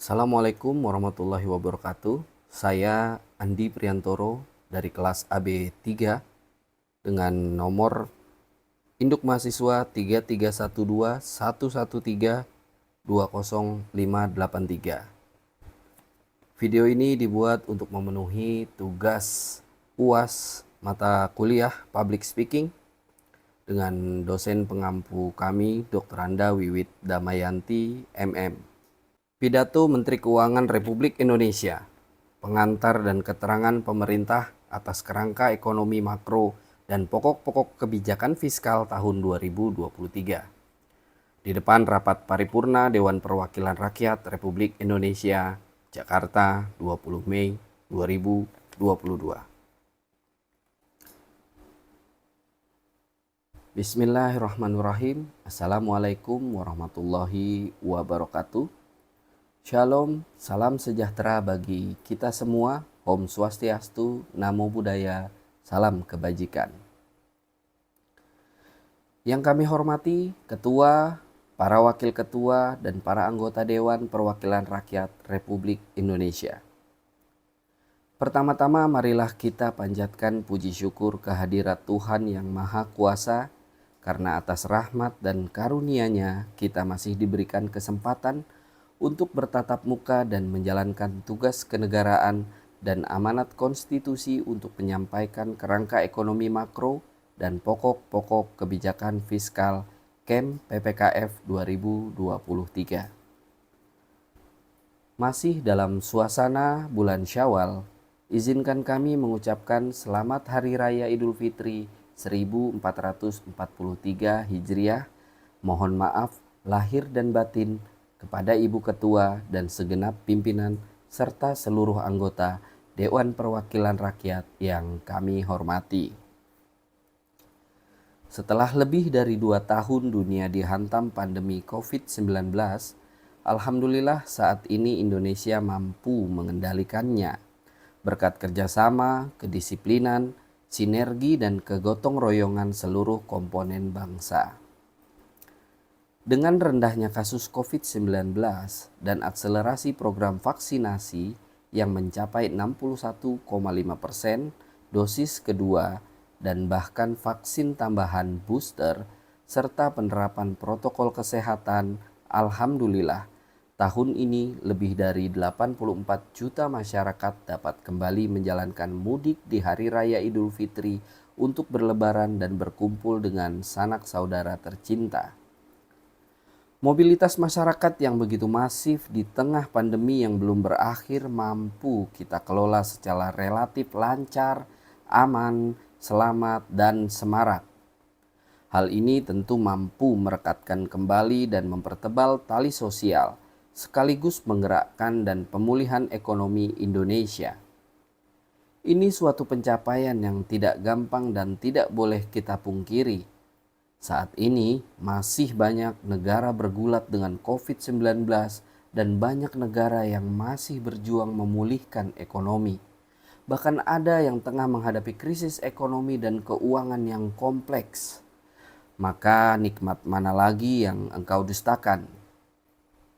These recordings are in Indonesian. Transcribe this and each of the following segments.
Assalamualaikum warahmatullahi wabarakatuh. Saya Andi Priantoro dari kelas AB3 dengan nomor induk mahasiswa 3312113200583. Video ini dibuat untuk memenuhi tugas UAS mata kuliah Public Speaking dengan dosen pengampu kami Dr. Anda Wiwit Damayanti MM. Pidato Menteri Keuangan Republik Indonesia, pengantar dan keterangan pemerintah atas kerangka ekonomi makro dan pokok-pokok kebijakan fiskal tahun 2023. Di depan rapat paripurna Dewan Perwakilan Rakyat Republik Indonesia, Jakarta, 20 Mei 2022. Bismillahirrahmanirrahim. Assalamualaikum warahmatullahi wabarakatuh. Shalom, salam sejahtera bagi kita semua. Om Swastiastu, Namo Buddhaya, salam kebajikan. Yang kami hormati Ketua, para Wakil Ketua, dan para anggota Dewan Perwakilan Rakyat Republik Indonesia. Pertama-tama marilah kita panjatkan puji syukur kehadirat Tuhan yang Maha Kuasa, karena atas rahmat dan karunia-Nya kita masih diberikan kesempatan untuk bertatap muka dan menjalankan tugas kenegaraan dan amanat konstitusi untuk menyampaikan kerangka ekonomi makro dan pokok-pokok kebijakan fiskal KEM PPKF 2023. Masih dalam suasana bulan Syawal, izinkan kami mengucapkan selamat Hari Raya Idul Fitri 1443 Hijriah. Mohon maaf lahir dan batin kepada Ibu Ketua dan segenap pimpinan serta seluruh anggota Dewan Perwakilan Rakyat yang kami hormati. Setelah lebih dari 2 tahun dunia dihantam pandemi COVID-19, alhamdulillah saat ini Indonesia mampu mengendalikannya berkat kerjasama, kedisiplinan, sinergi dan kegotong royongan seluruh komponen bangsa. Dengan rendahnya kasus COVID-19 dan akselerasi program vaksinasi yang mencapai 61,5% dosis kedua dan bahkan vaksin tambahan booster serta penerapan protokol kesehatan, alhamdulillah tahun ini lebih dari 84 juta masyarakat dapat kembali menjalankan mudik di Hari Raya Idul Fitri untuk berlebaran dan berkumpul dengan sanak saudara tercinta. Mobilitas masyarakat yang begitu masif di tengah pandemi yang belum berakhir mampu kita kelola secara relatif lancar, aman, selamat, dan semarak. Hal ini tentu mampu merekatkan kembali dan mempertebal tali sosial, sekaligus menggerakkan dan pemulihan ekonomi Indonesia. Ini suatu pencapaian yang tidak gampang dan tidak boleh kita pungkiri. Saat ini masih banyak negara bergulat dengan COVID-19 dan banyak negara yang masih berjuang memulihkan ekonomi. Bahkan ada yang tengah menghadapi krisis ekonomi dan keuangan yang kompleks. Maka nikmat mana lagi yang engkau dustakan?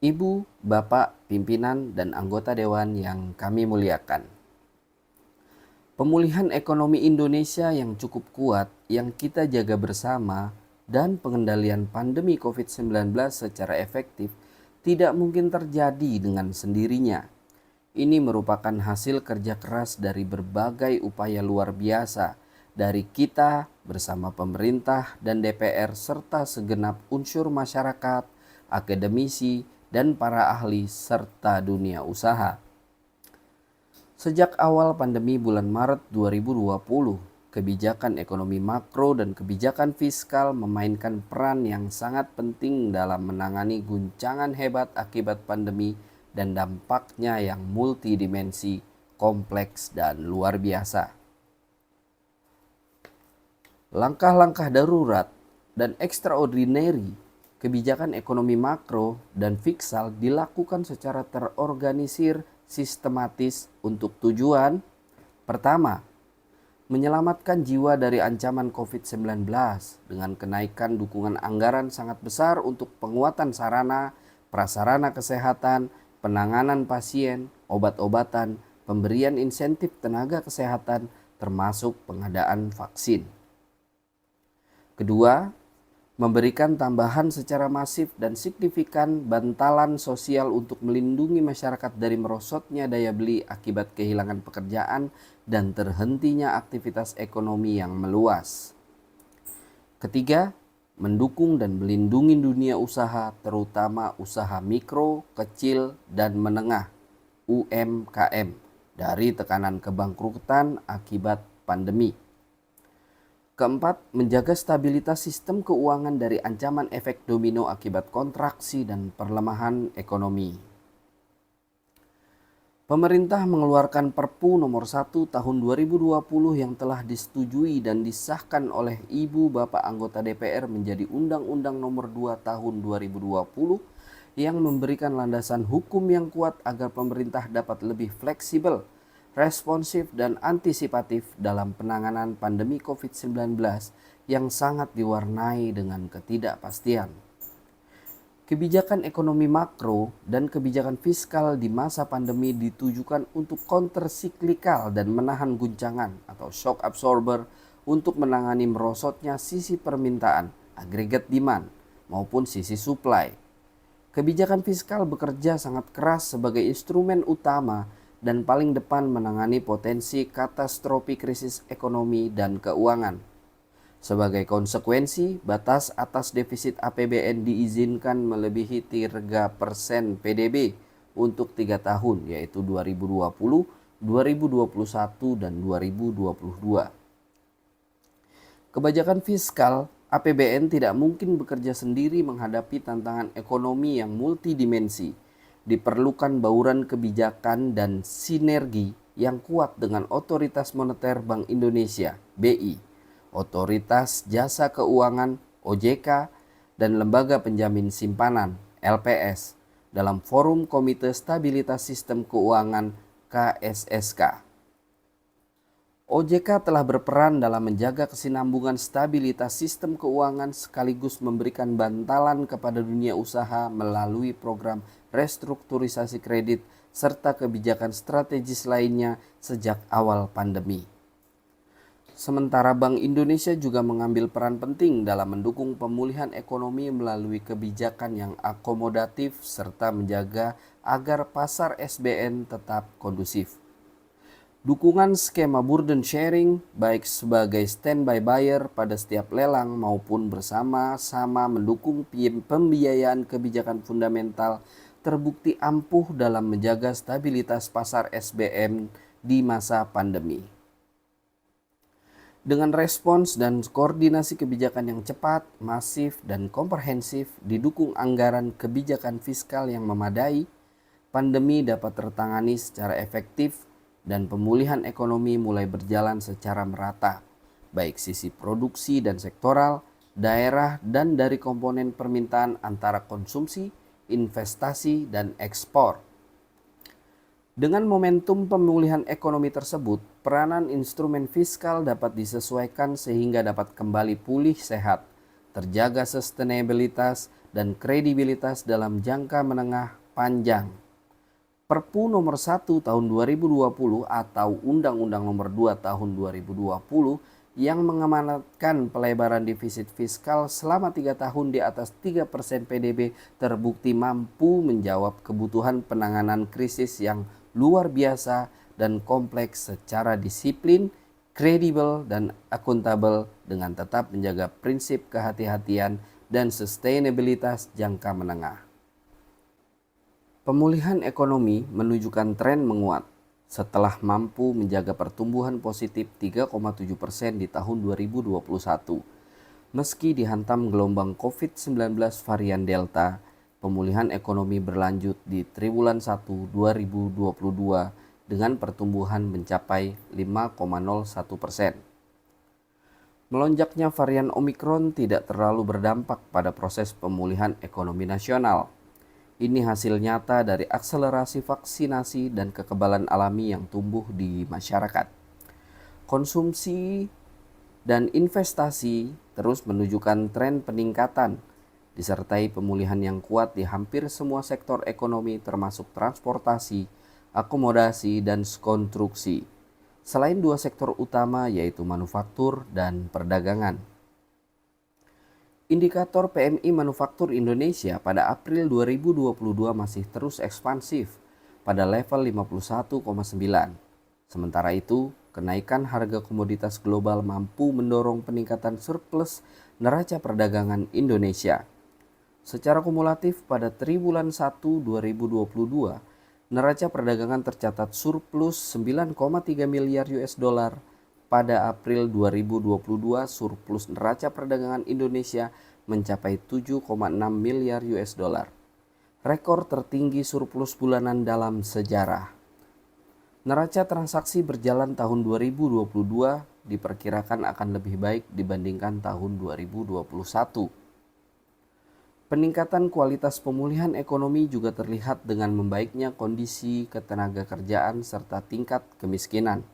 Ibu, Bapak, pimpinan, dan anggota Dewan yang kami muliakan. Pemulihan ekonomi Indonesia yang cukup kuat yang kita jaga bersama dan pengendalian pandemi COVID-19 secara efektif tidak mungkin terjadi dengan sendirinya. Ini merupakan hasil kerja keras dari berbagai upaya luar biasa dari kita bersama pemerintah dan DPR serta segenap unsur masyarakat, akademisi, dan para ahli serta dunia usaha. Sejak awal pandemi bulan Maret 2020, kebijakan ekonomi makro dan kebijakan fiskal memainkan peran yang sangat penting dalam menangani guncangan hebat akibat pandemi dan dampaknya yang multidimensi, kompleks, dan luar biasa. Langkah-langkah darurat dan extraordinary kebijakan ekonomi makro dan fiskal dilakukan secara terorganisir, sistematis untuk tujuan pertama, menyelamatkan jiwa dari ancaman COVID-19 dengan kenaikan dukungan anggaran sangat besar untuk penguatan sarana, prasarana kesehatan, penanganan pasien, obat-obatan, pemberian insentif tenaga kesehatan, termasuk pengadaan vaksin. Kedua, memberikan tambahan secara masif dan signifikan bantalan sosial untuk melindungi masyarakat dari merosotnya daya beli akibat kehilangan pekerjaan dan terhentinya aktivitas ekonomi yang meluas. Ketiga, mendukung dan melindungi dunia usaha, terutama usaha mikro, kecil, dan menengah (UMKM) dari tekanan kebangkrutan akibat pandemi. Keempat, menjaga stabilitas sistem keuangan dari ancaman efek domino akibat kontraksi dan perlemahan ekonomi. Pemerintah mengeluarkan Perpu nomor 1 tahun 2020 yang telah disetujui dan disahkan oleh Ibu Bapak anggota DPR menjadi Undang-Undang nomor 2 tahun 2020 yang memberikan landasan hukum yang kuat agar pemerintah dapat lebih fleksibel, responsif dan antisipatif dalam penanganan pandemi COVID-19 yang sangat diwarnai dengan ketidakpastian. Kebijakan ekonomi makro dan kebijakan fiskal di masa pandemi ditujukan untuk countercyclical dan menahan guncangan atau shock absorber untuk menangani merosotnya sisi permintaan, aggregate demand, maupun sisi supply. Kebijakan fiskal bekerja sangat keras sebagai instrumen utama dan paling depan menangani potensi katastrofi krisis ekonomi dan keuangan. Sebagai konsekuensi, batas atas defisit APBN diizinkan melebihi 3% PDB untuk 3 tahun, yaitu 2020, 2021, dan 2022. Kebijakan fiskal APBN tidak mungkin bekerja sendiri menghadapi tantangan ekonomi yang multidimensi. Diperlukan bauran kebijakan dan sinergi yang kuat dengan Otoritas Moneter Bank Indonesia (BI), Otoritas Jasa Keuangan (OJK), dan Lembaga Penjamin Simpanan (LPS) dalam Forum Komite Stabilitas Sistem Keuangan (KSSK). OJK telah berperan dalam menjaga kesinambungan stabilitas sistem keuangan sekaligus memberikan bantalan kepada dunia usaha melalui program restrukturisasi kredit serta kebijakan strategis lainnya sejak awal pandemi. Sementara Bank Indonesia juga mengambil peran penting dalam mendukung pemulihan ekonomi melalui kebijakan yang akomodatif serta menjaga agar pasar SBN tetap kondusif. Dukungan skema burden sharing baik sebagai standby buyer pada setiap lelang maupun bersama-sama mendukung pembiayaan kebijakan fundamental terbukti ampuh dalam menjaga stabilitas pasar SBN di masa pandemi. Dengan respons dan koordinasi kebijakan yang cepat, masif, dan komprehensif didukung anggaran kebijakan fiskal yang memadai, pandemi dapat tertangani secara efektif dan pemulihan ekonomi mulai berjalan secara merata, baik sisi produksi dan sektoral, daerah, dan dari komponen permintaan antara konsumsi, investasi, dan ekspor. Dengan momentum pemulihan ekonomi tersebut, peranan instrumen fiskal dapat disesuaikan sehingga dapat kembali pulih sehat, terjaga sustainabilitas dan kredibilitas dalam jangka menengah panjang. Perpu nomor 1 tahun 2020 atau Undang-Undang nomor 2 tahun 2020 yang mengamanatkan pelebaran defisit fiskal selama 3 tahun di atas 3% PDB terbukti mampu menjawab kebutuhan penanganan krisis yang luar biasa dan kompleks secara disiplin, kredibel, dan akuntabel dengan tetap menjaga prinsip kehati-hatian dan sustainabilitas jangka menengah. Pemulihan ekonomi menunjukkan tren menguat setelah mampu menjaga pertumbuhan positif 3,7% di tahun 2021. Meski dihantam gelombang COVID-19 varian Delta, pemulihan ekonomi berlanjut di triwulan 1 2022 dengan pertumbuhan mencapai 5,01%. Melonjaknya varian Omikron tidak terlalu berdampak pada proses pemulihan ekonomi nasional. Ini hasil nyata dari akselerasi vaksinasi dan kekebalan alami yang tumbuh di masyarakat. Konsumsi dan investasi terus menunjukkan tren peningkatan disertai pemulihan yang kuat di hampir semua sektor ekonomi termasuk transportasi, akomodasi, dan konstruksi. Selain dua sektor utama yaitu manufaktur dan perdagangan. Indikator PMI Manufaktur Indonesia pada April 2022 masih terus ekspansif pada level 51,9. Sementara itu, kenaikan harga komoditas global mampu mendorong peningkatan surplus neraca perdagangan Indonesia. Secara kumulatif pada triwulan 1 2022, neraca perdagangan tercatat surplus 9,3 miliar US dollar. Pada April 2022, surplus neraca perdagangan Indonesia mencapai 7,6 miliar US dollar. Rekor tertinggi surplus bulanan dalam sejarah. Neraca transaksi berjalan tahun 2022 diperkirakan akan lebih baik dibandingkan tahun 2021. Peningkatan kualitas pemulihan ekonomi juga terlihat dengan membaiknya kondisi ketenagakerjaan serta tingkat kemiskinan.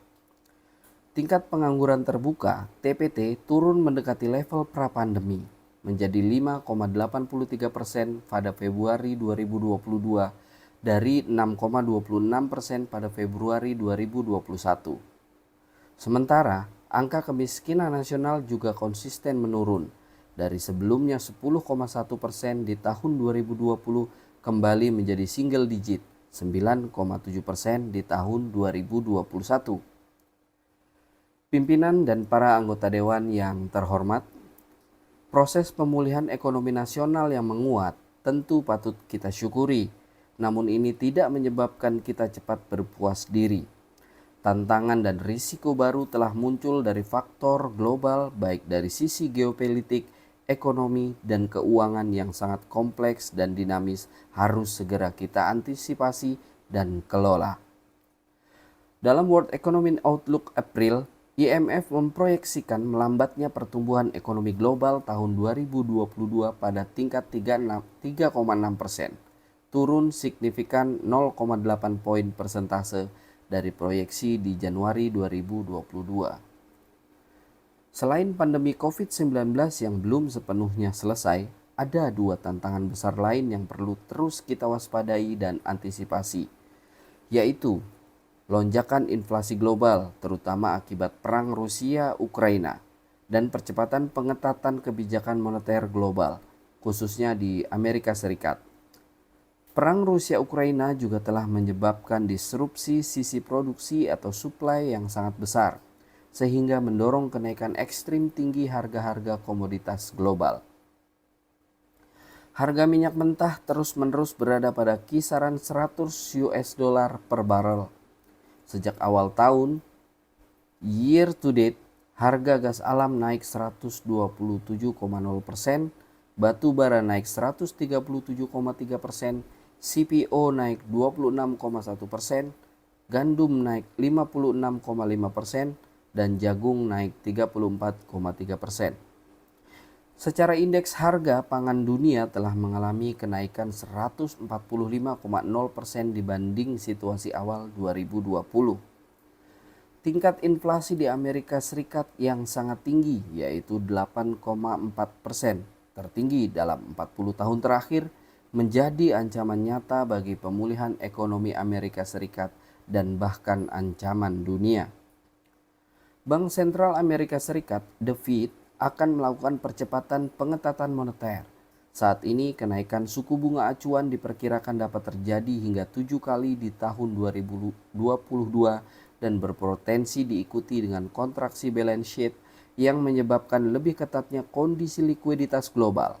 Tingkat pengangguran terbuka (TPT) turun mendekati level pra-pandemi menjadi 5,83% pada Februari 2022 dari 6,26% pada Februari 2021. Sementara, angka kemiskinan nasional juga konsisten menurun. Dari sebelumnya 10,1% di tahun 2020 kembali menjadi single digit 9,7% di tahun 2021. Pimpinan dan para anggota dewan yang terhormat, proses pemulihan ekonomi nasional yang menguat tentu patut kita syukuri, namun ini tidak menyebabkan kita cepat berpuas diri. Tantangan dan risiko baru telah muncul dari faktor global baik dari sisi geopolitik, ekonomi, dan keuangan yang sangat kompleks dan dinamis harus segera kita antisipasi dan kelola. Dalam World Economic Outlook April, IMF memproyeksikan melambatnya pertumbuhan ekonomi global tahun 2022 pada tingkat 3,6%, turun signifikan 0,8 poin persentase dari proyeksi di Januari 2022. Selain pandemi COVID-19 yang belum sepenuhnya selesai, ada dua tantangan besar lain yang perlu terus kita waspadai dan antisipasi, yaitu lonjakan inflasi global terutama akibat perang Rusia-Ukraina dan percepatan pengetatan kebijakan moneter global, khususnya di Amerika Serikat. Perang Rusia-Ukraina juga telah menyebabkan disrupsi sisi produksi atau supply yang sangat besar, sehingga mendorong kenaikan ekstrim tinggi harga-harga komoditas global. Harga minyak mentah terus-menerus berada pada kisaran 100 US dollar per barel. Sejak awal tahun, year to date, harga gas alam naik 127,0%, batu bara naik 137,3%, CPO naik 26,1%, gandum naik 56,5%, dan jagung naik 34,3%. Secara indeks harga pangan dunia telah mengalami kenaikan 145,0% dibanding situasi awal 2020. Tingkat inflasi di Amerika Serikat yang sangat tinggi yaitu 8,4%, tertinggi dalam 40 tahun terakhir, menjadi ancaman nyata bagi pemulihan ekonomi Amerika Serikat dan bahkan ancaman dunia. Bank Sentral Amerika Serikat, The Fed, akan melakukan percepatan pengetatan moneter. Saat ini kenaikan suku bunga acuan diperkirakan dapat terjadi hingga 7 kali di tahun 2022 dan berpotensi diikuti dengan kontraksi balance sheet yang menyebabkan lebih ketatnya kondisi likuiditas global.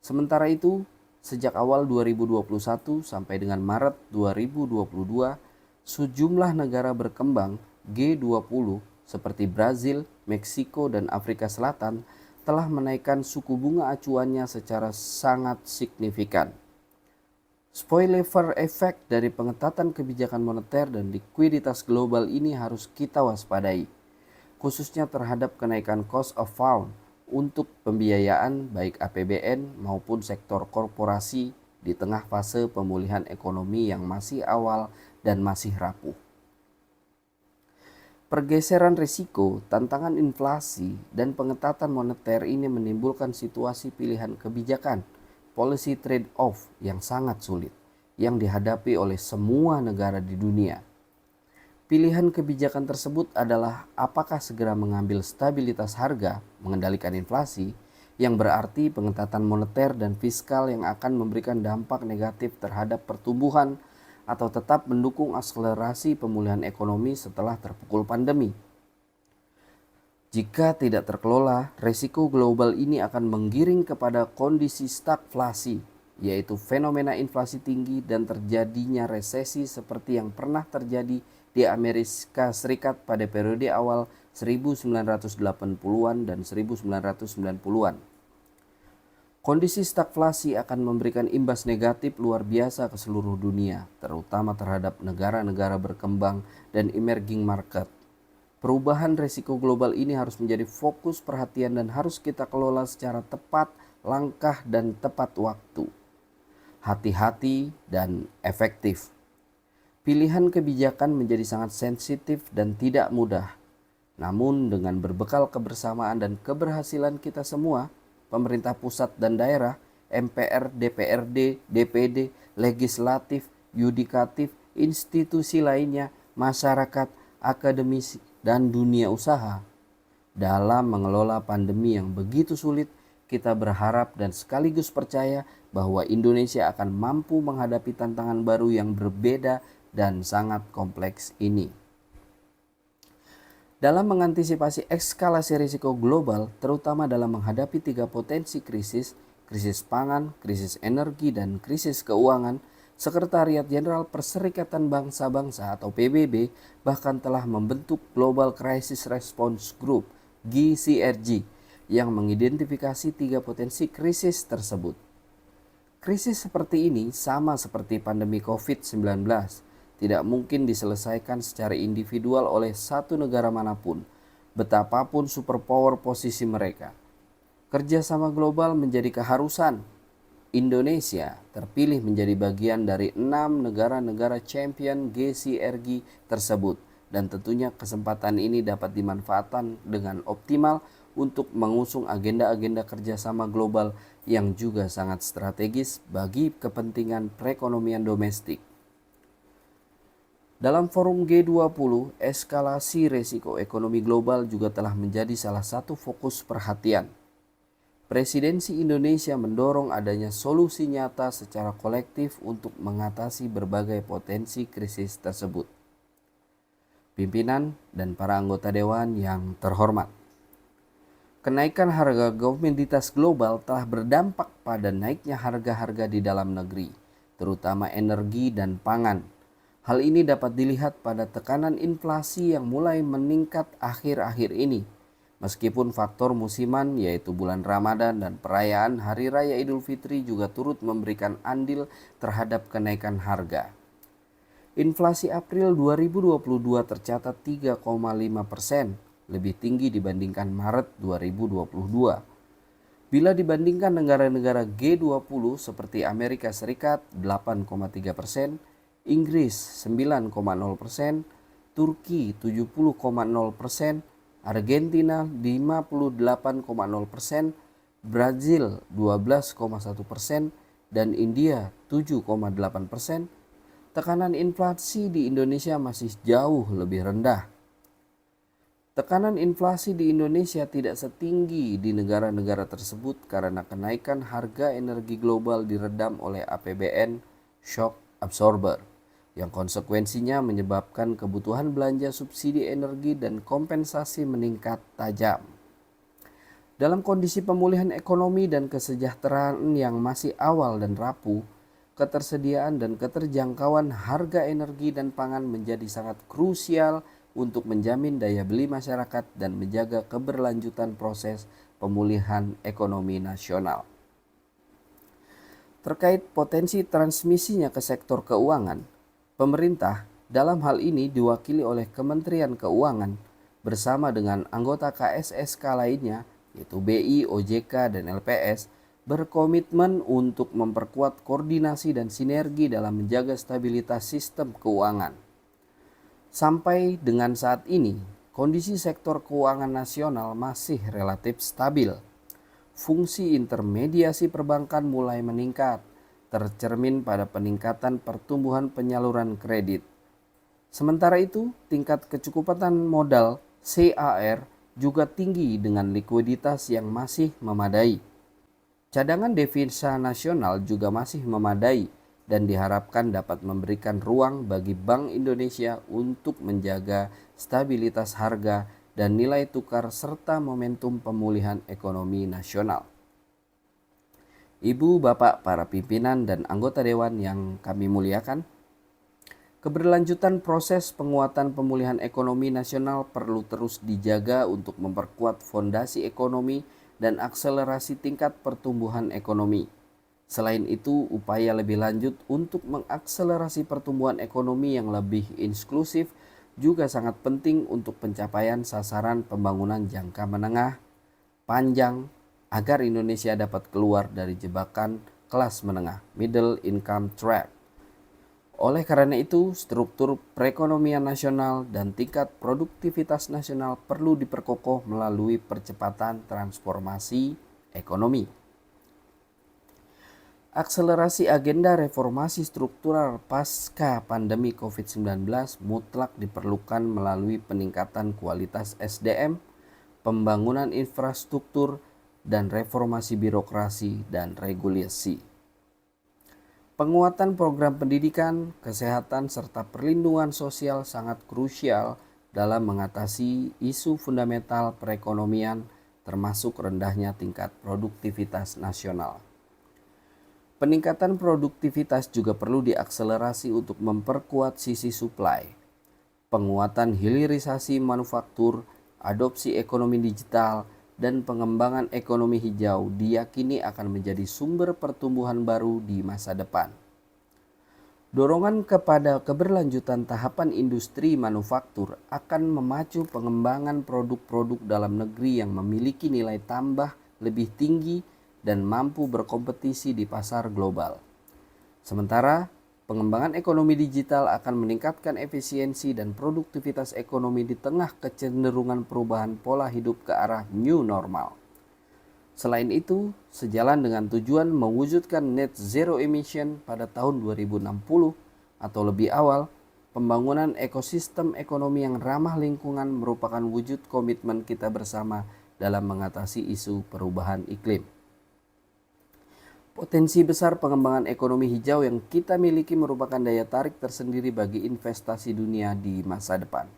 Sementara itu, sejak awal 2021 sampai dengan Maret 2022, sejumlah negara berkembang G20 seperti Brazil, Meksiko, dan Afrika Selatan telah menaikkan suku bunga acuannya secara sangat signifikan. Spillover effect dari pengetatan kebijakan moneter dan likuiditas global ini harus kita waspadai, khususnya terhadap kenaikan cost of fund untuk pembiayaan baik APBN maupun sektor korporasi di tengah fase pemulihan ekonomi yang masih awal dan masih rapuh. Pergeseran risiko, tantangan inflasi, dan pengetatan moneter ini menimbulkan situasi pilihan kebijakan policy trade-off yang sangat sulit yang dihadapi oleh semua negara di dunia. Pilihan kebijakan tersebut adalah apakah segera mengambil stabilitas harga, mengendalikan inflasi, yang berarti pengetatan moneter dan fiskal yang akan memberikan dampak negatif terhadap pertumbuhan, atau tetap mendukung akselerasi pemulihan ekonomi setelah terpukul pandemi. Jika tidak terkelola, resiko global ini akan menggiring kepada kondisi stagflasi, yaitu fenomena inflasi tinggi dan terjadinya resesi seperti yang pernah terjadi di Amerika Serikat pada periode awal 1980-an dan 1990-an. Kondisi stagflasi akan memberikan imbas negatif luar biasa ke seluruh dunia, terutama terhadap negara-negara berkembang dan emerging market. Perubahan risiko global ini harus menjadi fokus perhatian dan harus kita kelola secara tepat, langkah dan tepat waktu. Hati-hati dan efektif. Pilihan kebijakan menjadi sangat sensitif dan tidak mudah. Namun dengan berbekal kebersamaan dan keberhasilan kita semua, pemerintah pusat dan daerah, MPR, DPRD, DPD, legislatif, yudikatif, institusi lainnya, masyarakat, akademisi, dan dunia usaha. Dalam mengelola pandemi yang begitu sulit, kita berharap dan sekaligus percaya bahwa Indonesia akan mampu menghadapi tantangan baru yang berbeda dan sangat kompleks ini. Dalam mengantisipasi eskalasi risiko global, terutama dalam menghadapi 3 potensi krisis, krisis pangan, krisis energi, dan krisis keuangan, Sekretariat Jenderal Perserikatan Bangsa-Bangsa atau PBB bahkan telah membentuk Global Crisis Response Group (GCRG) yang mengidentifikasi 3 potensi krisis tersebut. Krisis seperti ini sama seperti pandemi COVID-19, tidak mungkin diselesaikan secara individual oleh satu negara manapun, betapapun superpower posisi mereka. Kerjasama global menjadi keharusan. Indonesia terpilih menjadi bagian dari 6 negara-negara champion GCRG tersebut, dan tentunya kesempatan ini dapat dimanfaatkan dengan optimal untuk mengusung agenda-agenda kerjasama global yang juga sangat strategis bagi kepentingan perekonomian domestik. Dalam forum G20, eskalasi risiko ekonomi global juga telah menjadi salah satu fokus perhatian. Presidensi Indonesia mendorong adanya solusi nyata secara kolektif untuk mengatasi berbagai potensi krisis tersebut. Pimpinan dan para anggota dewan yang terhormat, kenaikan harga komoditas global telah berdampak pada naiknya harga-harga di dalam negeri, terutama energi dan pangan. Hal ini dapat dilihat pada tekanan inflasi yang mulai meningkat akhir-akhir ini. Meskipun faktor musiman yaitu bulan Ramadan dan perayaan Hari Raya Idul Fitri juga turut memberikan andil terhadap kenaikan harga. Inflasi April 2022 tercatat 3,5%, lebih tinggi dibandingkan Maret 2022. Bila dibandingkan negara-negara G20 seperti Amerika Serikat 8,3%, Inggris 9,0%, Turki 70,0%, Argentina 58,0%, Brazil 12,1%, dan India 7,8%, tekanan inflasi di Indonesia masih jauh lebih rendah. Tekanan inflasi di Indonesia tidak setinggi di negara-negara tersebut karena kenaikan harga energi global diredam oleh APBN shock absorber, yang konsekuensinya menyebabkan kebutuhan belanja subsidi energi dan kompensasi meningkat tajam. Dalam kondisi pemulihan ekonomi dan kesejahteraan yang masih awal dan rapuh, ketersediaan dan keterjangkauan harga energi dan pangan menjadi sangat krusial untuk menjamin daya beli masyarakat dan menjaga keberlanjutan proses pemulihan ekonomi nasional. Terkait potensi transmisinya ke sektor keuangan, pemerintah dalam hal ini diwakili oleh Kementerian Keuangan bersama dengan anggota KSSK lainnya yaitu BI, OJK, dan LPS berkomitmen untuk memperkuat koordinasi dan sinergi dalam menjaga stabilitas sistem keuangan. Sampai dengan saat ini, kondisi sektor keuangan nasional masih relatif stabil. fungsi intermediasi perbankan mulai meningkat, tercermin pada peningkatan pertumbuhan penyaluran kredit. Sementara itu, tingkat kecukupan modal (CAR) juga tinggi dengan likuiditas yang masih memadai. Cadangan devisa nasional juga masih memadai dan diharapkan dapat memberikan ruang bagi Bank Indonesia untuk menjaga stabilitas harga dan nilai tukar serta momentum pemulihan ekonomi nasional. Ibu, Bapak, para pimpinan dan anggota dewan yang kami muliakan, keberlanjutan proses penguatan pemulihan ekonomi nasional perlu terus dijaga untuk memperkuat fondasi ekonomi dan akselerasi tingkat pertumbuhan ekonomi. Selain itu, upaya lebih lanjut untuk mengakselerasi pertumbuhan ekonomi yang lebih inklusif juga sangat penting untuk pencapaian sasaran pembangunan jangka menengah, panjang, agar Indonesia dapat keluar dari jebakan kelas menengah (middle income trap). Oleh karena itu, struktur perekonomian nasional dan tingkat produktivitas nasional perlu diperkokoh melalui percepatan transformasi ekonomi. Akselerasi agenda reformasi struktural pasca pandemi COVID-19 mutlak diperlukan melalui peningkatan kualitas SDM, pembangunan infrastruktur, dan reformasi birokrasi dan regulasi. Penguatan program pendidikan, kesehatan, serta perlindungan sosial sangat krusial dalam mengatasi isu fundamental perekonomian termasuk rendahnya tingkat produktivitas nasional. Peningkatan produktivitas juga perlu diakselerasi untuk memperkuat sisi supply. Penguatan hilirisasi manufaktur, adopsi ekonomi digital, dan pengembangan ekonomi hijau diyakini akan menjadi sumber pertumbuhan baru di masa depan. Dorongan kepada keberlanjutan tahapan industri manufaktur akan memacu pengembangan produk-produk dalam negeri yang memiliki nilai tambah lebih tinggi dan mampu berkompetisi di pasar global. Sementara, pengembangan ekonomi digital akan meningkatkan efisiensi dan produktivitas ekonomi di tengah kecenderungan perubahan pola hidup ke arah new normal. Selain itu, sejalan dengan tujuan mewujudkan net zero emission pada tahun 2060 atau lebih awal, pembangunan ekosistem ekonomi yang ramah lingkungan merupakan wujud komitmen kita bersama dalam mengatasi isu perubahan iklim. Potensi besar pengembangan ekonomi hijau yang kita miliki merupakan daya tarik tersendiri bagi investasi dunia di masa depan.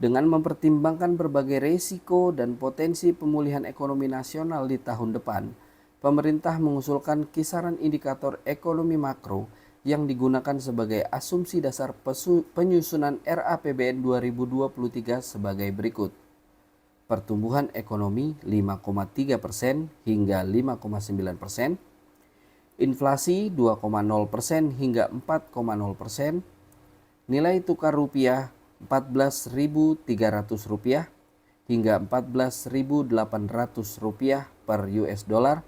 Dengan mempertimbangkan berbagai risiko dan potensi pemulihan ekonomi nasional di tahun depan, pemerintah mengusulkan kisaran indikator ekonomi makro yang digunakan sebagai asumsi dasar penyusunan RAPBN 2023 sebagai berikut. Pertumbuhan ekonomi 5,3% hingga 5,9%, inflasi 2,0% hingga 4,0%, nilai tukar rupiah Rp14.300 hingga Rp14.800 per US dollar,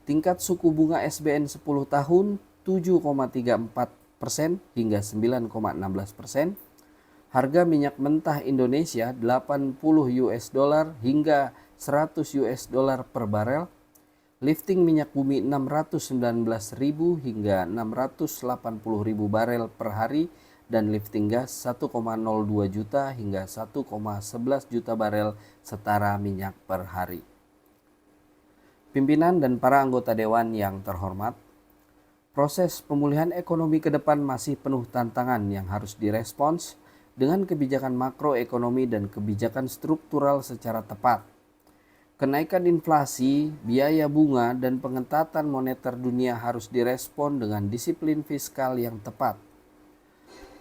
tingkat suku bunga SBN 10 tahun 7,34% hingga 9,16%, harga minyak mentah Indonesia 80 US dollar hingga 100 US dollar per barel, lifting minyak bumi 619.000 hingga 680.000 barel per hari, dan lifting gas 1,02 juta hingga 1,11 juta barel setara minyak per hari. Pimpinan dan para anggota dewan yang terhormat, proses pemulihan ekonomi ke depan masih penuh tantangan yang harus direspons dengan kebijakan makroekonomi dan kebijakan struktural secara tepat. Kenaikan inflasi, biaya bunga, dan pengetatan moneter dunia harus direspon dengan disiplin fiskal yang tepat.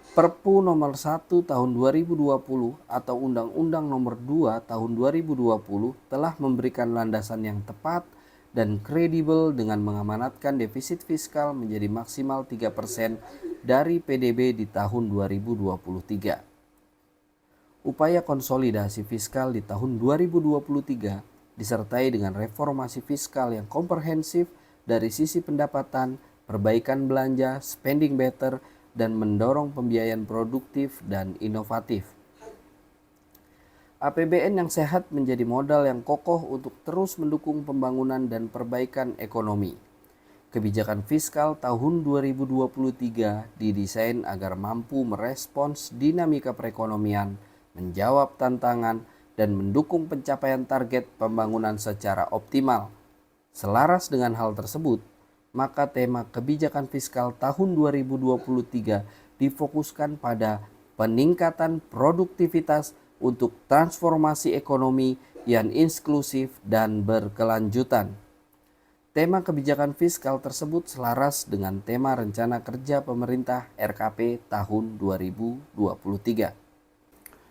Perpu nomor 1 tahun 2020 atau Undang-Undang nomor 2 tahun 2020 telah memberikan landasan yang tepat dan kredibel dengan mengamanatkan defisit fiskal menjadi maksimal 3% dari PDB di tahun 2023. Upaya konsolidasi fiskal di tahun 2023 disertai dengan reformasi fiskal yang komprehensif dari sisi pendapatan, perbaikan belanja, spending better, dan mendorong pembiayaan produktif dan inovatif. APBN yang sehat menjadi modal yang kokoh untuk terus mendukung pembangunan dan perbaikan ekonomi. Kebijakan fiskal tahun 2023 didesain agar mampu merespons dinamika perekonomian, menjawab tantangan, dan mendukung pencapaian target pembangunan secara optimal. Selaras dengan hal tersebut, maka tema kebijakan fiskal tahun 2023 difokuskan pada peningkatan produktivitas untuk transformasi ekonomi yang inklusif dan berkelanjutan. Tema kebijakan fiskal tersebut selaras dengan tema Rencana Kerja Pemerintah RKP tahun 2023.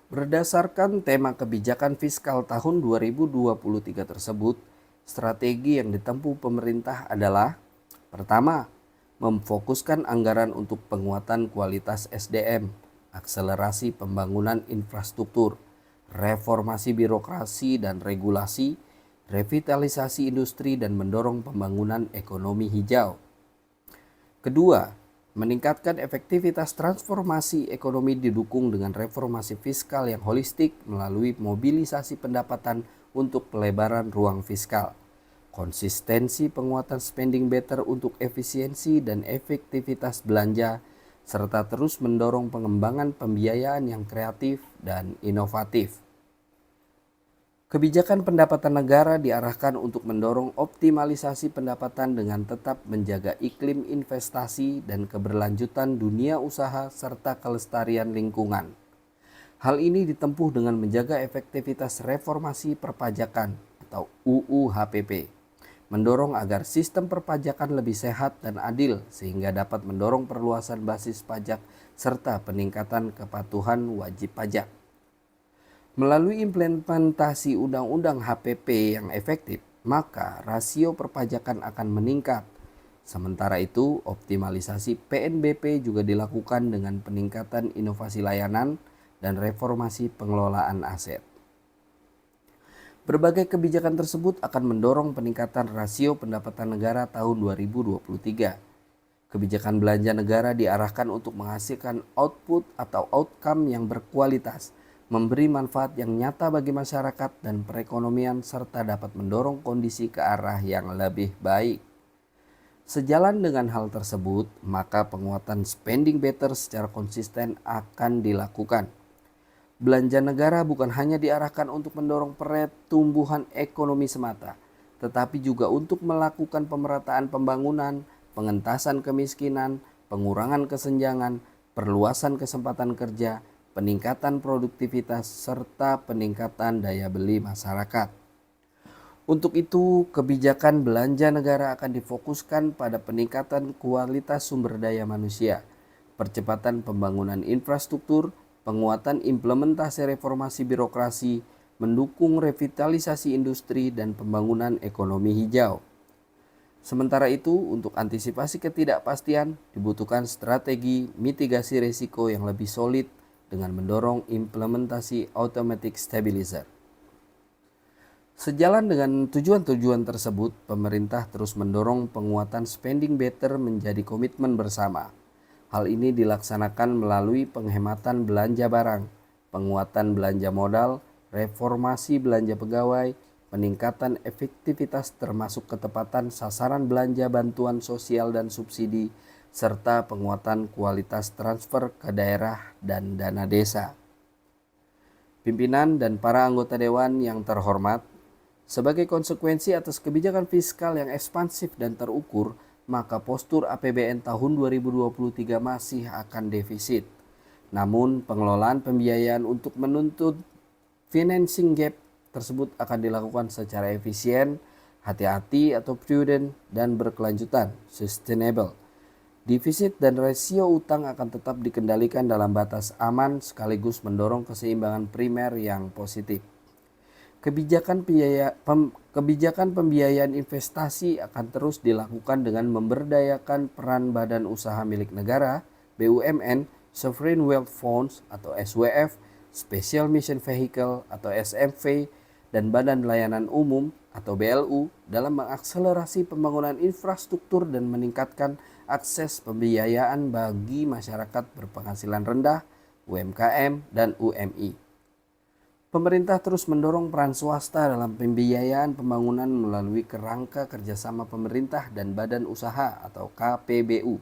Berdasarkan tema kebijakan fiskal tahun 2023 tersebut, strategi yang ditempuh pemerintah adalah: pertama, memfokuskan anggaran untuk penguatan kualitas SDM, akselerasi pembangunan infrastruktur, reformasi birokrasi dan regulasi, revitalisasi industri dan mendorong pembangunan ekonomi hijau. Kedua, meningkatkan efektivitas transformasi ekonomi didukung dengan reformasi fiskal yang holistik melalui mobilisasi pendapatan untuk pelebaran ruang fiskal, konsistensi penguatan spending better untuk efisiensi dan efektivitas belanja, serta terus mendorong pengembangan pembiayaan yang kreatif dan inovatif. Kebijakan pendapatan negara diarahkan untuk mendorong optimalisasi pendapatan dengan tetap menjaga iklim investasi dan keberlanjutan dunia usaha serta kelestarian lingkungan. Hal ini ditempuh dengan menjaga efektivitas reformasi perpajakan atau UU HPP, mendorong agar sistem perpajakan lebih sehat dan adil sehingga dapat mendorong perluasan basis pajak serta peningkatan kepatuhan wajib pajak. Melalui implementasi Undang-Undang HPP yang efektif, maka rasio perpajakan akan meningkat. Sementara itu, optimalisasi PNBP juga dilakukan dengan peningkatan inovasi layanan dan reformasi pengelolaan aset. Berbagai kebijakan tersebut akan mendorong peningkatan rasio pendapatan negara tahun 2023. Kebijakan belanja negara diarahkan untuk menghasilkan output atau outcome yang berkualitas, memberi manfaat yang nyata bagi masyarakat dan perekonomian serta dapat mendorong kondisi ke arah yang lebih baik. Sejalan dengan hal tersebut, maka penguatan spending better secara konsisten akan dilakukan. Belanja negara bukan hanya diarahkan untuk mendorong pertumbuhan ekonomi semata, tetapi juga untuk melakukan pemerataan pembangunan, pengentasan kemiskinan, pengurangan kesenjangan, perluasan kesempatan kerja, peningkatan produktivitas, serta peningkatan daya beli masyarakat. Untuk itu, kebijakan belanja negara akan difokuskan pada peningkatan kualitas sumber daya manusia, percepatan pembangunan infrastruktur, penguatan implementasi reformasi birokrasi, mendukung revitalisasi industri dan pembangunan ekonomi hijau. Sementara itu, untuk antisipasi ketidakpastian, dibutuhkan strategi mitigasi risiko yang lebih solid dengan mendorong implementasi automatic stabilizer. Sejalan dengan tujuan-tujuan tersebut, pemerintah terus mendorong penguatan spending better menjadi komitmen bersama. Hal ini dilaksanakan melalui penghematan belanja barang, penguatan belanja modal, reformasi belanja pegawai, peningkatan efektivitas termasuk ketepatan sasaran belanja bantuan sosial dan subsidi, serta penguatan kualitas transfer ke daerah dan dana desa. Pimpinan dan para anggota dewan yang terhormat, sebagai konsekuensi atas kebijakan fiskal yang ekspansif dan terukur, maka postur APBN tahun 2023 masih akan defisit. Namun, pengelolaan pembiayaan untuk menuntut financing gap tersebut akan dilakukan secara efisien, hati-hati atau prudent, dan berkelanjutan, sustainable. Defisit dan rasio utang akan tetap dikendalikan dalam batas aman sekaligus mendorong keseimbangan primer yang positif. Kebijakan pembiayaan investasi akan terus dilakukan dengan memberdayakan peran badan usaha milik negara, BUMN, Sovereign Wealth Funds atau SWF, Special Mission Vehicle atau SMV, dan Badan Layanan Umum atau BLU dalam mengakselerasi pembangunan infrastruktur dan meningkatkan akses pembiayaan bagi masyarakat berpenghasilan rendah, UMKM, dan UMI. Pemerintah terus mendorong peran swasta dalam pembiayaan pembangunan melalui kerangka kerjasama pemerintah dan badan usaha atau KPBU,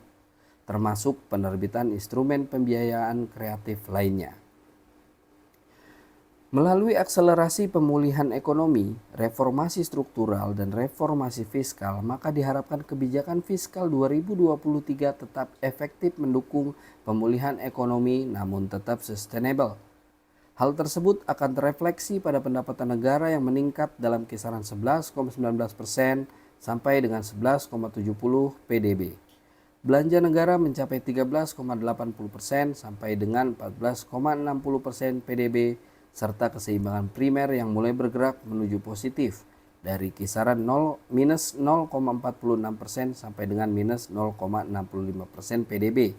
termasuk penerbitan instrumen pembiayaan kreatif lainnya. Melalui akselerasi pemulihan ekonomi, reformasi struktural, dan reformasi fiskal, maka diharapkan kebijakan fiskal 2023 tetap efektif mendukung pemulihan ekonomi namun tetap sustainable. Hal tersebut akan terefleksi pada pendapatan negara yang meningkat dalam kisaran 11,19% sampai dengan 11,70 PDB. Belanja negara mencapai 13,80% sampai dengan 14,60% PDB, serta keseimbangan primer yang mulai bergerak menuju positif dari kisaran minus 0,46% sampai dengan minus 0,65% PDB.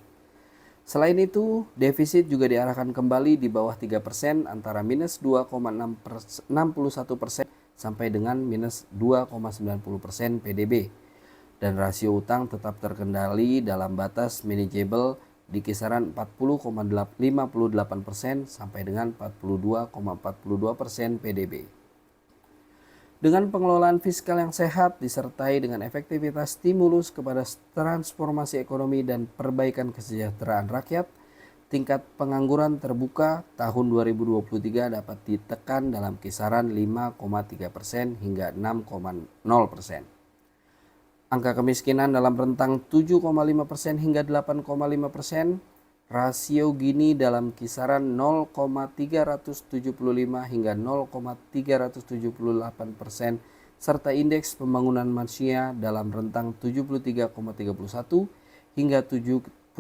Selain itu, defisit juga diarahkan kembali di bawah 3% antara minus 2,61% sampai dengan minus 2,90% PDB. Dan rasio utang tetap terkendali dalam batas manageable di kisaran 40,58% sampai dengan 42,42% PDB. Dengan pengelolaan fiskal yang sehat disertai dengan efektivitas stimulus kepada transformasi ekonomi dan perbaikan kesejahteraan rakyat, tingkat pengangguran terbuka tahun 2023 dapat ditekan dalam kisaran 5,3% hingga 6,0%. Angka kemiskinan dalam rentang 7,5% hingga 8,5%, rasio Gini dalam kisaran 0,375 hingga 0,378%, serta indeks pembangunan manusia dalam rentang 73,31 hingga 73,49.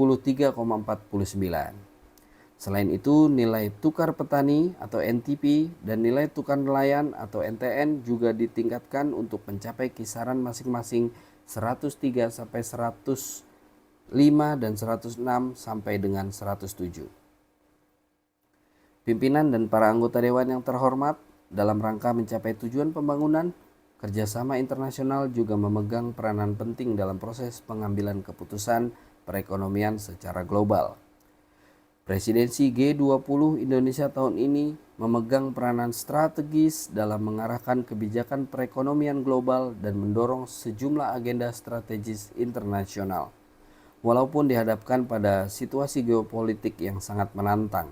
Selain itu, nilai tukar petani atau NTP dan nilai tukar nelayan atau NTN juga ditingkatkan untuk mencapai kisaran masing-masing 103 sampai 105 dan 106 sampai dengan 107. Pimpinan dan para anggota dewan yang terhormat, dalam rangka mencapai tujuan pembangunan, kerjasama internasional juga memegang peranan penting dalam proses pengambilan keputusan perekonomian secara global. Presidensi G20 Indonesia tahun ini memegang peranan strategis dalam mengarahkan kebijakan perekonomian global dan mendorong sejumlah agenda strategis internasional, walaupun dihadapkan pada situasi geopolitik yang sangat menantang.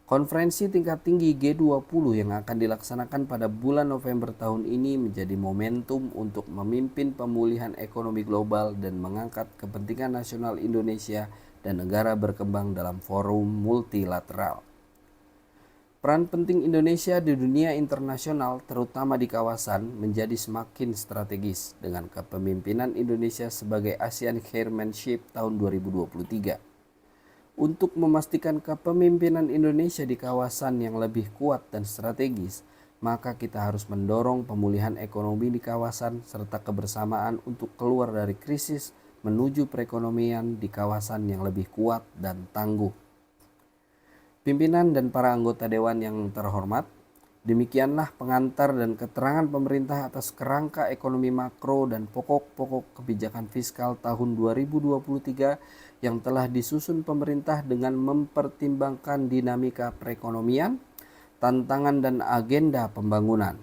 Konferensi tingkat tinggi G20 yang akan dilaksanakan pada bulan November tahun ini menjadi momentum untuk memimpin pemulihan ekonomi global dan mengangkat kepentingan nasional Indonesia dan negara berkembang dalam forum multilateral. Peran penting Indonesia di dunia internasional, terutama di kawasan, menjadi semakin strategis dengan kepemimpinan Indonesia sebagai ASEAN Chairmanship tahun 2023. Untuk memastikan kepemimpinan Indonesia di kawasan yang lebih kuat dan strategis, maka kita harus mendorong pemulihan ekonomi di kawasan serta kebersamaan untuk keluar dari krisis menuju perekonomian di kawasan yang lebih kuat dan tangguh. Pimpinan dan para anggota dewan yang terhormat, demikianlah pengantar dan keterangan pemerintah atas kerangka ekonomi makro dan pokok-pokok kebijakan fiskal tahun 2023 yang telah disusun pemerintah dengan mempertimbangkan dinamika perekonomian, tantangan dan agenda pembangunan.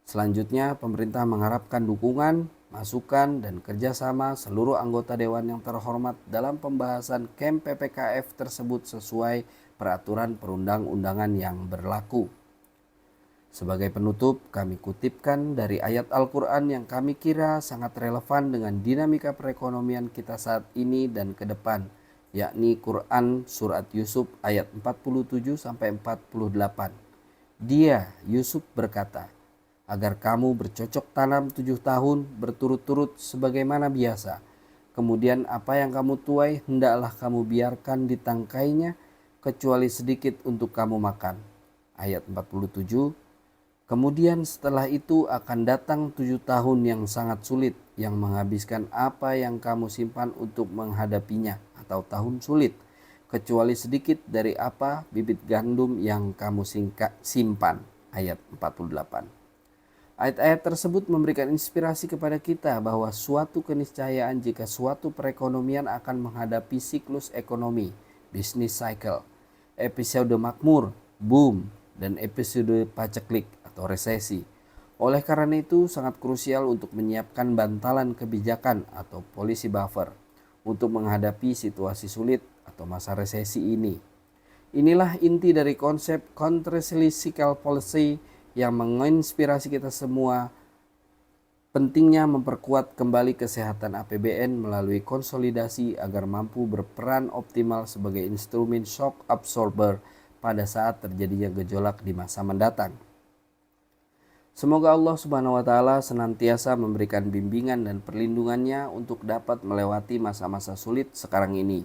Selanjutnya, pemerintah mengharapkan dukungan, masukan, dan kerjasama seluruh anggota dewan yang terhormat dalam pembahasan KEM PPKF tersebut sesuai peraturan perundang-undangan yang berlaku. Sebagai penutup, kami kutipkan dari ayat Al-Quran yang kami kira sangat relevan dengan dinamika perekonomian kita saat ini dan ke depan, yakni Quran Surat Yusuf ayat 47-48. Dia, Yusuf, berkata, agar kamu bercocok tanam 7 tahun berturut-turut sebagaimana biasa. Kemudian apa yang kamu tuai hendaklah kamu biarkan ditangkainya, kecuali sedikit untuk kamu makan. Ayat 47. Kemudian setelah itu akan datang 7 tahun yang sangat sulit, yang menghabiskan apa yang kamu simpan untuk menghadapinya, atau tahun sulit, kecuali sedikit dari apa bibit gandum yang kamu simpan. Ayat 48. Ayat-ayat tersebut memberikan inspirasi kepada kita bahwa suatu keniscayaan jika suatu perekonomian akan menghadapi siklus ekonomi, business cycle, episode makmur, boom, dan episode paceklik atau resesi. Oleh karena itu sangat krusial untuk menyiapkan bantalan kebijakan atau policy buffer untuk menghadapi situasi sulit atau masa resesi ini. Inilah inti dari konsep countercyclical policy yang menginspirasi kita semua. Pentingnya memperkuat kembali kesehatan APBN melalui konsolidasi agar mampu berperan optimal sebagai instrumen shock absorber pada saat terjadinya gejolak di masa mendatang. Semoga Allah Subhanahu wa Ta'ala senantiasa memberikan bimbingan dan perlindungannya untuk dapat melewati masa-masa sulit sekarang ini.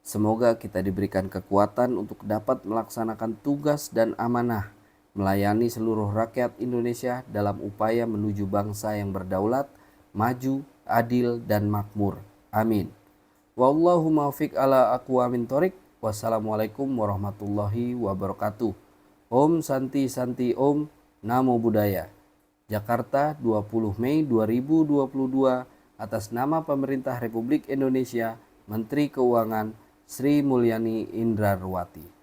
Semoga kita diberikan kekuatan untuk dapat melaksanakan tugas dan amanah melayani seluruh rakyat Indonesia dalam upaya menuju bangsa yang berdaulat, maju, adil, dan makmur. Amin. Wallahu muwaffiq ala aqwamit thoriq. Wassalamualaikum warahmatullahi wabarakatuh. Om Santi Santi Om. Namo Buddhaya. Jakarta 20 Mei 2022 atas nama Pemerintah Republik Indonesia, Menteri Keuangan Sri Mulyani Indrawati.